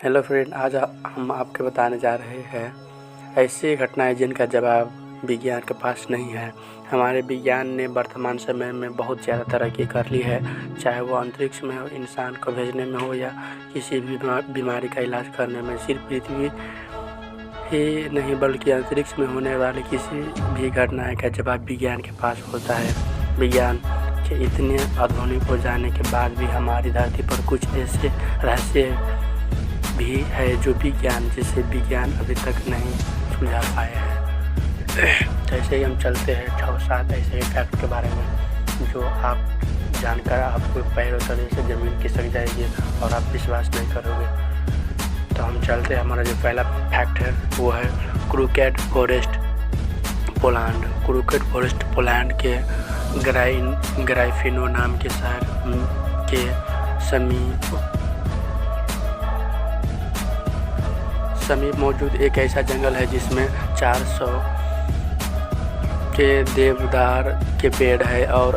Hello friend, आज हम आपको बताने जा रहे हैं ऐसी घटनाएं जिनका जवाब विज्ञान के पास नहीं है। हमारे विज्ञान ने वर्तमान समय में बहुत ज़्यादा तरक्की कर ली है, चाहे वो अंतरिक्ष में हो, इंसान को भेजने में हो या किसी भी बीमारी का इलाज करने में। सिर्फ पृथ्वी ही नहीं बल्कि अंतरिक्ष में होने वाली किसी भी घटनाएँ का जवाब विज्ञान के पास होता है। विज्ञान के इतने आधुनिक हो जाने के बाद भी हमारी धरती पर कुछ ऐसे रहस्य भी है जिसे विज्ञान अभी तक नहीं सुलझा पाया है। जैसे ही हम चलते हैं 6-7 ऐसे फैक्ट के बारे में जो आप जानकर आपको पैरों तले से ज़मीन खिसक जाएगी और आप विश्वास नहीं करोगे। तो हम चलते हैं। हमारा जो पहला फैक्ट है वो है crooked forest Poland. Crooked forest Poland के ग्राइफिनो नाम के शहर के समीप मौजूद एक ऐसा जंगल है जिसमें 400 के देवदार के पेड़ है और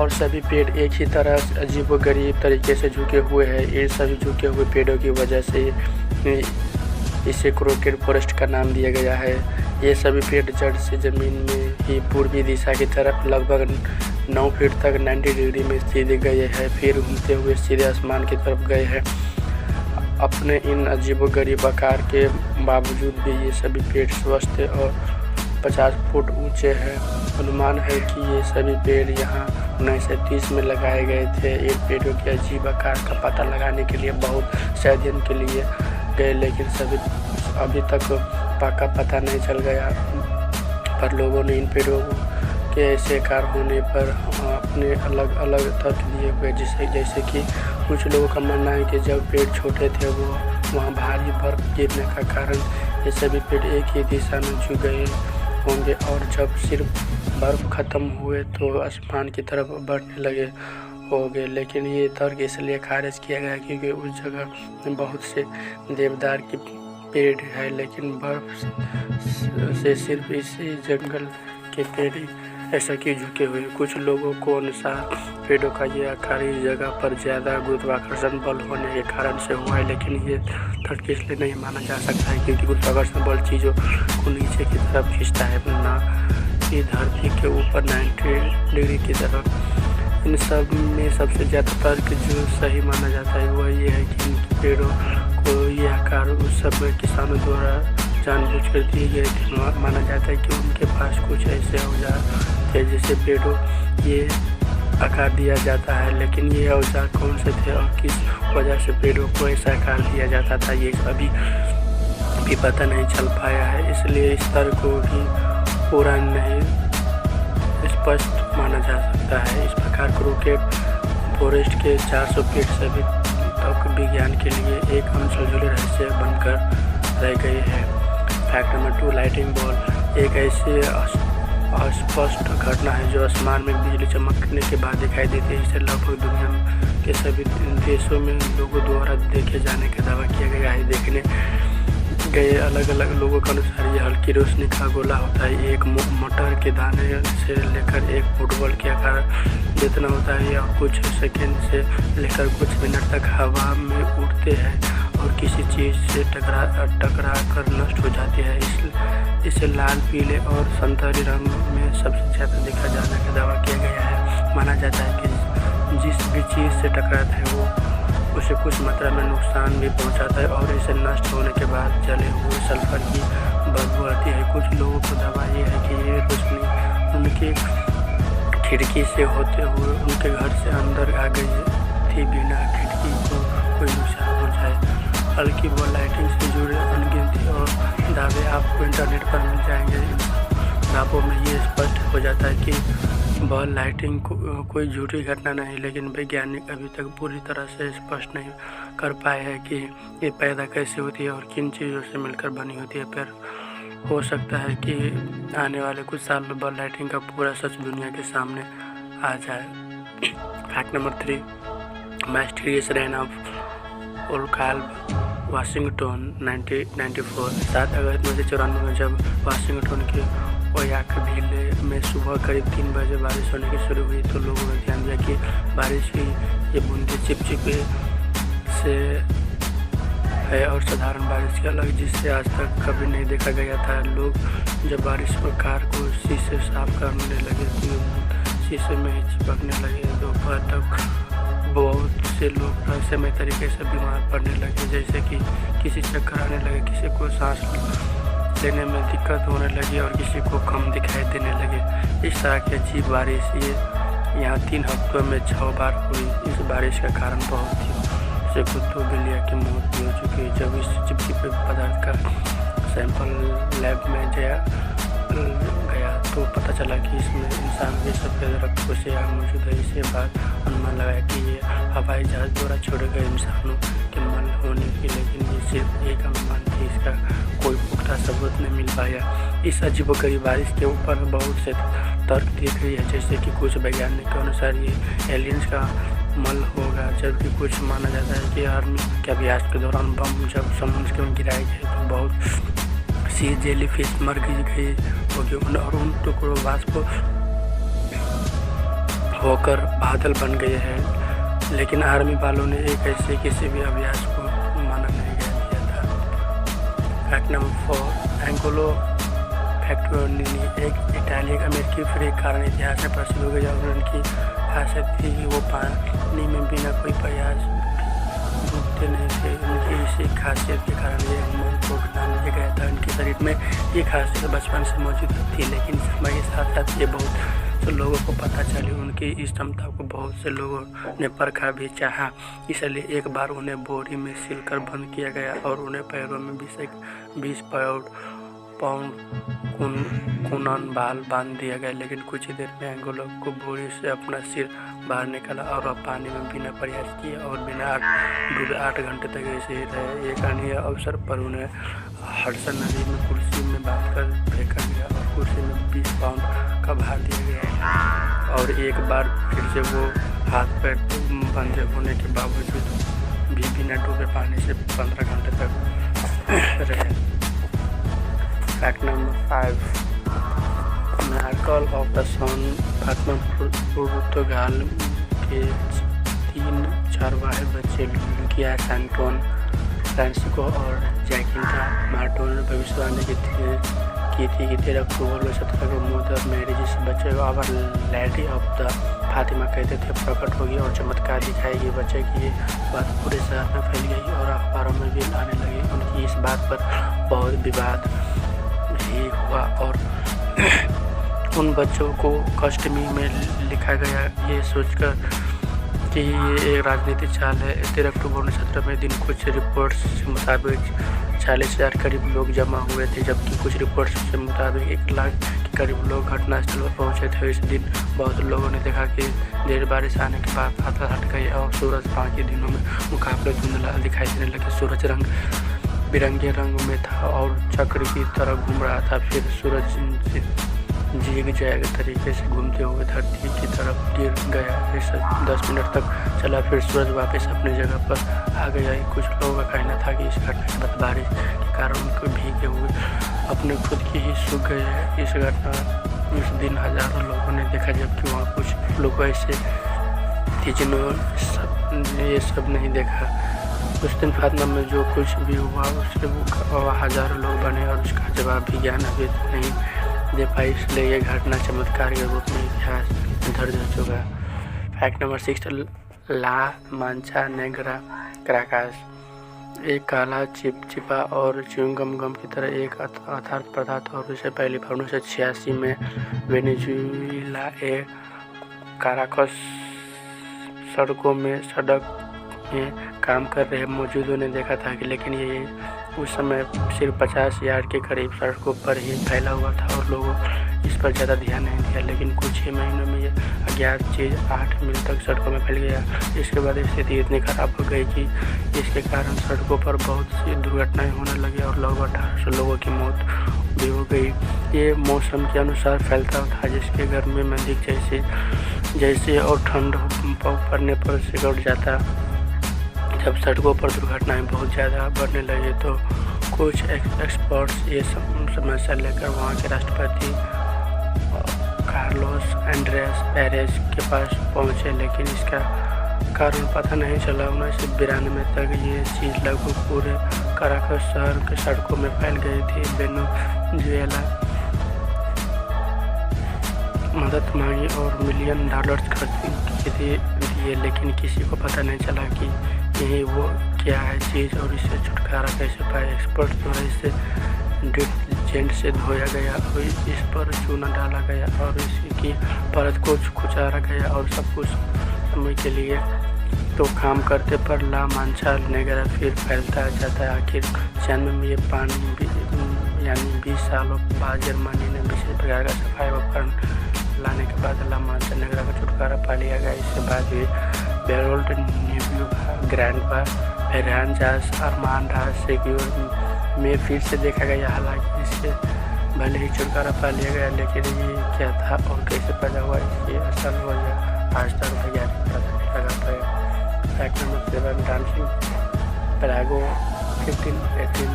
सभी पेड़ एक ही तरह अजीबोगरीब तरीके से झुके हुए हैं। इन सभी झुके हुए पेड़ों की वजह से इसे क्रूकेड फॉरेस्ट का नाम दिया गया है। ये सभी पेड़ जड़ से ज़मीन में ही पूर्वी दिशा की तरफ लगभग 9 फीट तक 90 डिग्री में स्थित गए हैं, फिर घूमते हुए सीधे आसमान की तरफ गए हैं। अपने इन अजीबोगरीब आकार के बावजूद भी ये सभी पेड़ स्वस्थ और 50 फुट ऊंचे हैं। अनुमान है कि ये सभी पेड़ यहाँ 1930 में लगाए गए थे। इन पेड़ों के अजीब आकार का पता लगाने के लिए बहुत से अध्ययन के लिए गए, लेकिन अभी तक पक्का पता नहीं चल गया। पर लोगों ने इन पेड़ों के ऐसे आकार होने पर अपने अलग अलग तर्क दिए हुए, जैसे कि कुछ लोगों का मानना है कि जब पेड़ छोटे थे वहाँ भारी बर्फ गिरने का कारण ये सभी पेड़ एक ही दिशा में झुक गए होंगे और जब सिर्फ बर्फ खत्म हुए तो आसमान की तरफ बढ़ने लगे होंगे। लेकिन ये तर्क इसलिए खारिज किया गया क्योंकि उस जगह बहुत से देवदार के पेड़ है, लेकिन बर्फ से सिर्फ इसी जंगल के पेड़ ऐसा क्यों झुके हुए। कुछ लोगों को अनुसार पेड़ों का ये आकार इस जगह पर ज़्यादा गुरुत्वाकर्षण बल होने के कारण से हुआ है, लेकिन ये तर्क इसलिए नहीं माना जा सकता है क्योंकि गुरुत्वाकर्षण बल चीज़ों को नीचे की तरफ खींचता है, ना कि धरती के ऊपर 90 डिग्री की तरफ। इन सब में सबसे ज़्यादा तर्क जो सही माना जाता है वह ये है कि इन पेड़ों को ये आकार उस समय किसानों द्वारा जानबूझकर दिए गए थे। माना जाता है कि उनके पास कुछ ऐसे औजार थे जिसे पेड़ों ये आकार दिया जाता है, लेकिन ये औजार कौन से थे और किस वजह से पेड़ों को ऐसा आकार दिया जाता था ये अभी भी पता नहीं चल पाया है। इसलिए इस तर्क को भी पूरा नहीं स्पष्ट माना जा सकता है। इस प्रकार क्रूकेड फॉरेस्ट के 400 पेड़ सभी तक विज्ञान के लिए एक अनसुलझे रहस्य बनकर रह गए हैं। फैक्ट नंबर 2, लाइटिंग बॉल एक ऐसी अस्पष्ट घटना है जो आसमान में बिजली चमकने के बाद दिखाई देती है। इसे लगभग दुनिया के सभी देशों में लोगों द्वारा देखे जाने का दावा किया गया है। देखने गए अलग अलग लोगों के अनुसार ये हल्की रोशनी का गोला होता है। एक मटर के दाने से लेकर एक फुटबॉल के आकार जितना होता है और कुछ सेकंड से लेकर कुछ मिनट तक हवा में उड़ते हैं और किसी चीज़ से टकरा कर नष्ट हो जाती है। इसे लाल, पीले और संतरी रंग में सबसे ज़्यादा देखा जाने का दावा किया गया है। माना जाता है कि जिस भी चीज़ से टकराता है वो उसे कुछ मात्रा में नुकसान भी पहुंचाता है और इसे नष्ट होने के बाद जले हुए सल्फर की बदबू आती है। कुछ लोगों को दावा ये है कि ये रोशनी उनकी खिड़की से होते हुए उनके घर से अंदर आ गई थी, बिना खिड़की को कोई नुकसान पहुँचाए। हल्की बॉल लाइटिंग से जुड़े अनगिनती और दावे आपको इंटरनेट पर मिल जाएंगे। इन दावों में ये स्पष्ट हो जाता है कि बॉल लाइटिंग कोई झूठी घटना नहीं, लेकिन वैज्ञानिक अभी तक पूरी तरह से स्पष्ट नहीं कर पाए हैं कि ये पैदा कैसे होती है और किन चीज़ों से मिलकर बनी होती है। पर हो सकता है कि आने वाले कुछ साल में बॉल लाइटिंग का पूरा सच दुनिया के सामने आ जाए। Fact number 3, mysterious rain of Oakville Washington 1994। 7 अगस्त 1994 में जब वाशिंगटन के ओयाकविल में सुबह करीब 3 बजे बारिश होने की शुरू हुई, तो लोगों ने ध्यान दिया कि बारिश की ये बूंदें चिपचिपे से है और साधारण बारिश के अलग, जिससे आज तक कभी नहीं देखा गया था। लोग जब बारिश में कार को शीशे साफ करने लगे तो शीशे में ही चिपकने लगे। दोपहर तक बहुत से लोग रहस्यमय तरीके से बीमार पड़ने लगे, जैसे कि किसी चक्कर आने लगे, किसी को सांस लेने में दिक्कत होने लगी और किसी को कम दिखाई देने लगे। इस तरह की अजीब बारिश ये यहाँ 3 हफ्तों में 6 बार हुई। इस बारिश का कारण बहुत थी, से कुत्तों बिल्लियों की मौत भी हो चुकी है। जब इस चिपचिपे पदार्थ का सैंपल लैब में गया तो पता चला कि इसमें इंसान के सफेद रक्त कोशिकाएं मौजूद है। इसके बाद अनुमान लगाया कि ये हवाई जहाज द्वारा छोड़े गए इंसानों के मल होने की, लेकिन ये सिर्फ एक अनुमान थी, इसका कोई पुख्ता सबूत नहीं मिल पाया। इस अजीबोगरीब बारिश के ऊपर बहुत से तर्क दिए गए हैं, जैसे कि कुछ वैज्ञानिक के अनुसार ये एलियंस का मल होगा, जबकि कुछ माना जाता है कि आर्मी के अभ्यास के दौरान बम जब समुद्र में गिराए गए तो बहुत सी जेलीफिश मर गई होगी और उन टुकड़ों वाष्प होकर बादल बन गए हैं। लेकिन आर्मी वालों ने एक ऐसे किसी भी अभ्यास को माना नहीं दिया था। फैक्ट नंबर 4, एंगोलो फैक्टोनिनी एक इटालियन अमेरिकी फ्री कारण इतिहास में प्रसिद्ध हो गई और उनकी खासियत थी कि वो पानी में बिना कोई प्रयास डूबते नहीं थे। उनकी इसी खासियत के कारण ये उनको नाम दिया गया था। उनके शरीर में ये खासियत बचपन से मौजूद थी, लेकिन समय के साथ साथ ये बहुत से लोगों को पता चली। उनकी इस क्षमता को बहुत से लोगों ने परखा भी चाहा, इसलिए एक बार उन्हें बोरी में सिलकर बंद किया गया और उन्हें पैरों में 20 पाउंड कुनन बाल बांध दिया गया। लेकिन कुछ ही देर में एंगोलो को बोरी से अपना सिर बाहर निकाला और अब पानी में बिना प्रयास किए और बिना डूबे 8 घंटे तक ऐसे ही रहे। एक अन्य अवसर पर उन्हें हडसन नदी में कुर्सी में बांधकर फेंका गया और कुर्सी में 20 पाउंड का भार दिया गया और एक बार फिर से वो हाथ पैर बंधे होने के बावजूद भी बिना डूबे पानी से 15 घंटे तक रहे। Fact number 5, miracle of the sun. Fatima पुर्तगाल के 3 चारवाहे बच्चे लुकिया सैंटोन, फ्रांसिस्को और जैकिंटा मार्टोन ने भविष्यवाणी की थी कि 13 अक्टूबर 2017 को मदर मैरी जिस बच्चे को our lady of the Fatima कहते थे प्रकट होगी और चमत्कार दिखाएगी। बच्चे की ये बात पूरे शहर में फैल गई और अखबारों में भी आने लगी। उनकी इस बात पर बहुत विवाद भी हुआ और उन बच्चों को कस्टमी में लिखा गया, ये सोचकर कि ये एक राजनीतिक चाल है। 13 अक्टूबर 2017 में दिन कुछ रिपोर्ट्स के मुताबिक 40,000 करीब लोग जमा हुए थे, जबकि कुछ रिपोर्ट्स के मुताबिक 1 लाख के करीब लोग घटनास्थल पर पहुंचे थे। इस दिन बहुत लोगों ने देखा कि देर बारिश आने के बाद बादल हट गए और सूरज बाकी दिनों में मुकाबले धुंधला दिखाई देने लगे। सूरज रंग बिरंगे रंग में था और चक्र की तरह घूम रहा था। फिर सूरज जीग जैग तरीके से घूमते हुए धरती की तरफ गिर गया। इस 10 मिनट तक चला, फिर सूरज वापस अपनी जगह पर आ गया। कुछ लोगों का कहना था कि इस घटना के बाद बारिश के कारण उनको भीगे हुए अपने खुद की ही सूख गए हैं। इस दिन हजारों लोगों ने देखा, जबकि वहाँ कुछ लोग ऐसे थे जिन्होंने ये सब नहीं देखा। उस दिन फातिमा में जो कुछ भी हुआ उसके हजारों लोग बने और उसका जवाब भी ज्ञान अभी नहीं दे पाई, इसलिए ये घटना चमत्कार के रूप में इतिहास दर्ज हो चुका। फैक्ट नंबर 6, ला मांचा नेग्रा क्राकास एक काला चिपचिपा और च्युइंगम गम की तरह एक अर्थार्थ पदार्थ और उसे पहली बार 1986 में वेनेजुएला ए काराकस सड़क में काम कर रहे मौजूदों ने देखा था कि, लेकिन ये उस समय सिर्फ 50 यार्ड के करीब सड़कों पर ही फैला हुआ था और लोगों इस पर ज़्यादा ध्यान नहीं दिया। लेकिन कुछ ही महीनों में ये अज्ञात चीज़ 8 मील तक सड़कों में फैल गया। इसके बाद स्थिति इतनी खराब हो गई कि इसके कारण सड़कों पर बहुत सी दुर्घटनाएं होने लगी और लगभग 1800 लोगों की मौत भी हो गई। ये मौसम के अनुसार फैलता था, जिसके गर्मी में अधिक जैसे और ठंड पड़ने पर सिकुड़ जाता। जब सड़कों पर दुर्घटनाएं बहुत ज़्यादा बढ़ने लगी तो कुछ एक्सपर्ट्स ये समस्या लेकर वहाँ के राष्ट्रपति कार्लोस एंड्रेस पेरेज के पास पहुंचे, लेकिन इसका कारण पता नहीं चला। 1992 तक ये चीज़ लगभग पूरे काराकस शहर के सड़कों में फैल गई थी। वेनेजुएला मदद मांगी और मिलियन डॉलर्स खर्च दिए, लेकिन किसी को पता नहीं चला कि यही वो क्या है चीज़ और इससे छुटकारा कैसे पाए। एक्सपर्ट द्वारा इसे डिटर्जेंट से धोया गया और इस पर चूना डाला गया और इसकी परत को कुचारा गया और सब कुछ समय के लिए तो काम करते पर ला मांचा नेगरा फिर फैलता जाता है। आखिर 96 में ये पानी यानी 20 सालों बाद जर्मनी ने विशेष प्रकार का सफाई उपकरण लाने के बाद ला मांचा नेगरा का छुटकारा पा लिया गया। इसके बाद भी बेरोल्ड न्यूबा ग्रैंडबा फेरहान जास अरमान राज सेक्योर में फिर से देखा गया। हालांकि इससे भले ही छुटकारा पा लिया गया, लेकिन ये क्या था और कैसे पैदा हुआ इसकी असल वजह आज तक वैज्ञानिक पता नहीं लगा पाए। फैक्ट नंबर 7 डांसिंग पैरागो 1518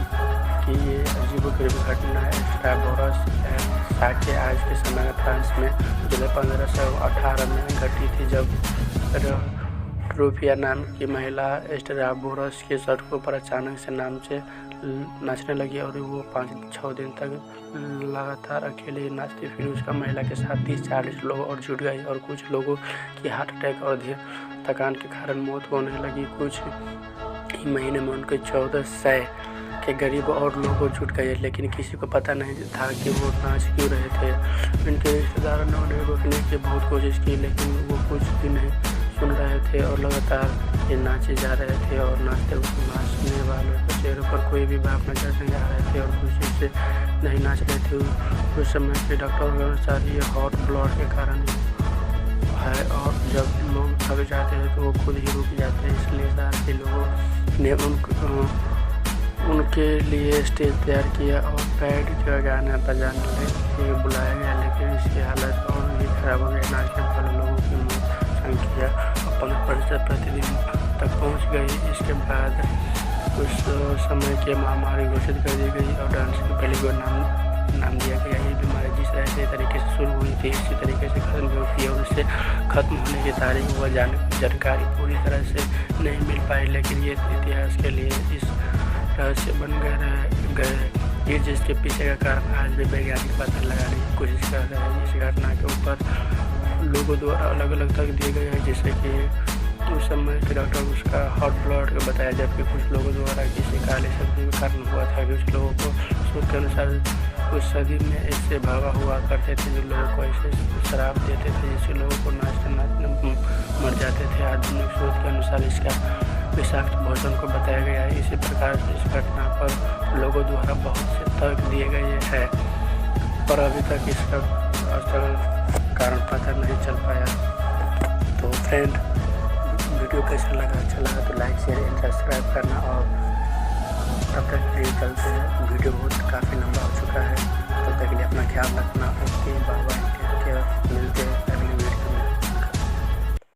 की ये अजीबोगरीब घटना है। स्ट्राबोरस साके आज के समय में फ्रांस में जुलाई 1518 में घटी थी, जब ट्रोफिया नाम की महिला स्ट्राबोरस के सड़कों पर अचानक से नाम से नाचने लगी और वो 5-6 दिन तक लगातार अकेले ही नाचती। फिर उसका महिला के साथ 30-40 लोग और जुट गए और कुछ लोगों की हार्ट अटैक और थकान के कारण मौत होने लगी। कुछ ही महीने में उनके 1400 के गरीब और लोग जुट गए, लेकिन किसी को पता नहीं था कि वो नाच क्यों रहे थे। उनके रिश्तेदारों ने उन्हें रोकने की बहुत कोशिश की, लेकिन वो कुछ भी नहीं सुन रहे थे और लगातार ये नाचे जा रहे थे और नाचने वालों के चेहरों पर कोई भी भाव नजर नहीं आ रहे थे और खुशी से नहीं नाच रहे थे। उस समय के डॉक्टर के अनुसार ये हॉट ब्लड के कारण है और जब लोग थक जाते हैं तो वो खुद ही रुक जाते हैं। इसलिए सारे लोगों ने उनके लिए स्टेज तैयार किया और पैड का गाना बजाने के लिए बुलाया गया, लेकिन इसकी हालत और भी खराब हो गई। नाचने वाले लोगों की मौत संख्या 15% प्रतिदिन तक पहुंच गई। इसके बाद उस समय की महामारी घोषित कर दी गई और डांस के पहले को नाम दिया गया। ये बीमारी जिस तरीके से शुरू हुई थी इसी तरीके से खत्म भी होती है और इससे खत्म होने की तारीख व जानकारी पूरी तरह से नहीं मिल पाई, लेकिन ये इतिहास के लिए इस रहस्य बन गए ये जिसके पीछे का कारण आज भी वैज्ञानिक पता लगाने की कोशिश कर रहे हैं। इस घटना के ऊपर लोगों द्वारा अलग अलग तक दिए गए हैं, जैसे कि उस समय के डॉक्टर उसका हॉट ब्लड का बताया, जबकि कुछ लोगों द्वारा किसी काले सब्जी का कारण हुआ था। कुछ लोगों को सूट के अनुसार उस सदी में ऐसे भावा हुआ करते थे जो लोगों को ऐसे शराब देते थे जिससे लोगों को नाचते नाचते मर जाते थे। आधुनिक शोध के अनुसार इसका विषाक्त भोजन को बताया गया है। इसी प्रकार से इस घटना पर लोगों द्वारा बहुत से तर्क दिए गए हैं, पर अभी तक इसका असल कारण पता नहीं चल पाया। तो फ्रेंड, वीडियो कैसा लगा? अच्छा लगा तो लाइक शेयर एंड सब्सक्राइब करना और तब तक के लिए चलते हैं। वीडियो बहुत काफ़ी लंबा हो चुका है, तब तक के लिए अपना ख्याल रखना। Okay, bye bye, take care, मिलते हैं।